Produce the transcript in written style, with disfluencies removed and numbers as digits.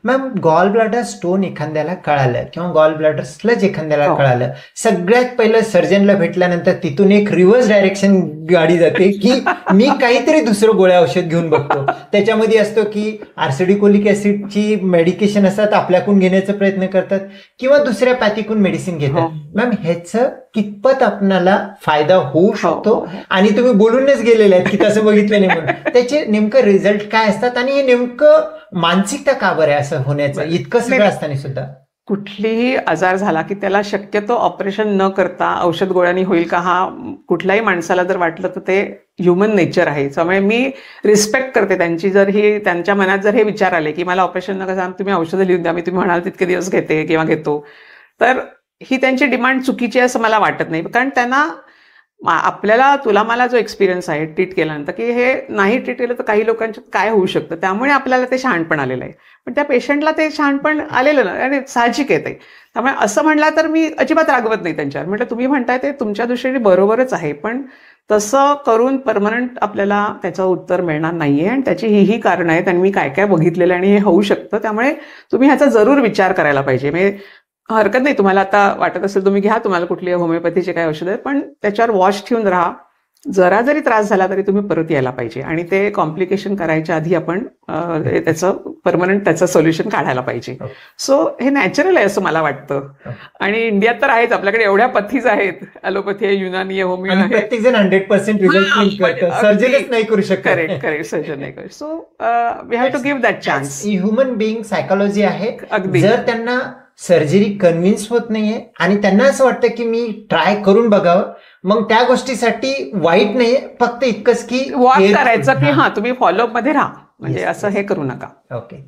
Ma'am gall bladder stone एखाद्याला कळालं किंवा गॉल ब्लॅडर स्लज एखाद्याला हो. कळालं, सगळ्यात पहिलं सर्जनला भेटल्यानंतर तिथून एक रिव्हर्स डायरेक्शन गाडी जाते की मी काहीतरी दुसरं गोळ्या औषध घेऊन बघतो. त्याच्यामध्ये असतो की आर्सेडिकोलिक ऍसिडची मेडिकेशन असतात, आपल्याकडून घेण्याचा प्रयत्न करतात किंवा दुसऱ्या पॅथीकून मेडिसिन घेतात. हो. मॅम ह्याचं कितपत आपणाला फायदा होऊ शकतो? हो. आणि तुम्ही बोलूनच गेलेले आहेत की तसं बघितलं नाही म्हणून, त्याचे नेमकं रिझल्ट काय असतात आणि हे नेमकं मानसिकता का बरं आहे असं होण्याचं इतकं सगळं असताना सुद्धा? कुठलीही आजार झाला की त्याला शक्यतो ऑपरेशन न करता औषध गोळ्यांनी होईल का, हा कुठल्याही माणसाला जर वाटलं तर ते ह्युमन नेचर आहे. त्यामुळे मी रिस्पेक्ट करते त्यांची. जर ही त्यांच्या मनात जर हे विचार आले की मला ऑपरेशन नका, तुम्ही औषधं लिहून द्या, मी तुम्ही म्हणाल तितके दिवस घेते किंवा घेतो, तर ही त्यांची डिमांड चुकीची आहे असं मला वाटत नाही. कारण त्यांना आपल्याला तुला मला जो एक्सपिरियन्स आहे ट्रीट केल्यानंतर की हे नाही ट्रीट केलं तर काही लोकांच्यात काय होऊ शकतं, त्यामुळे आपल्याला ते शहाणपण आलेलं आहे. पण त्या पेशंटला ते शहाणपण आलेलं नाही आणि साहजिक आहे ते. त्यामुळे असं म्हणलं तर मी अजिबात रागवत नाही त्यांच्यावर. म्हटलं तुम्ही म्हणताय ते तुमच्या दृष्टीने बरोबरच आहे, पण तसं करून परमनंट आपल्याला त्याचं उत्तर मिळणार नाहीये आणि त्याची ही कारणं आहेत आणि मी काय काय बघितलेलं आणि हे होऊ शकतं. त्यामुळे तुम्ही ह्याचा जरूर विचार करायला पाहिजे. म्हणजे हरकत नाही, तुम्हाला आता वाटत असेल तुम्ही घ्या, तुम्हाला कुठली होमिओपॅथीचे काय औषध आहेत, पण त्याच्यावर वॉच ठेवून राहा. जरा जरी त्रास झाला तरी तुम्ही परत यायला पाहिजे आणि ते कॉम्प्लिकेशन करायच्या आधी आपण त्याचं परमनंट त्याचं सोल्युशन काढायला पाहिजे. सो हे नॅचरल आहे असं मला वाटतं. आणि इंडियात तर आहेच, आपल्याकडे एवढ्या पथ्थीज आहेत, ॲलोपॅथी आहे, युनानी आहे, होमिओ आहे. प्रत्येक जण 100% रिझल्ट सर्जनच नाही करू शकत. करेक्ट सर्जन नाही करू. So we have to give that chance. Human being psychology आहे. अगदी. जर त्यांना सर्जरी कन्व्हिन्स होत नाहीये आणि त्यांना असं वाटतं की मी ट्राय करून बघावं, मग त्या गोष्टीसाठी वाईट नाहीये, फक्त इतकंच की वॉक करायचं की हा तुम्ही फॉलोअप मध्ये राहा, म्हणजे असं हे करू नका. ओके.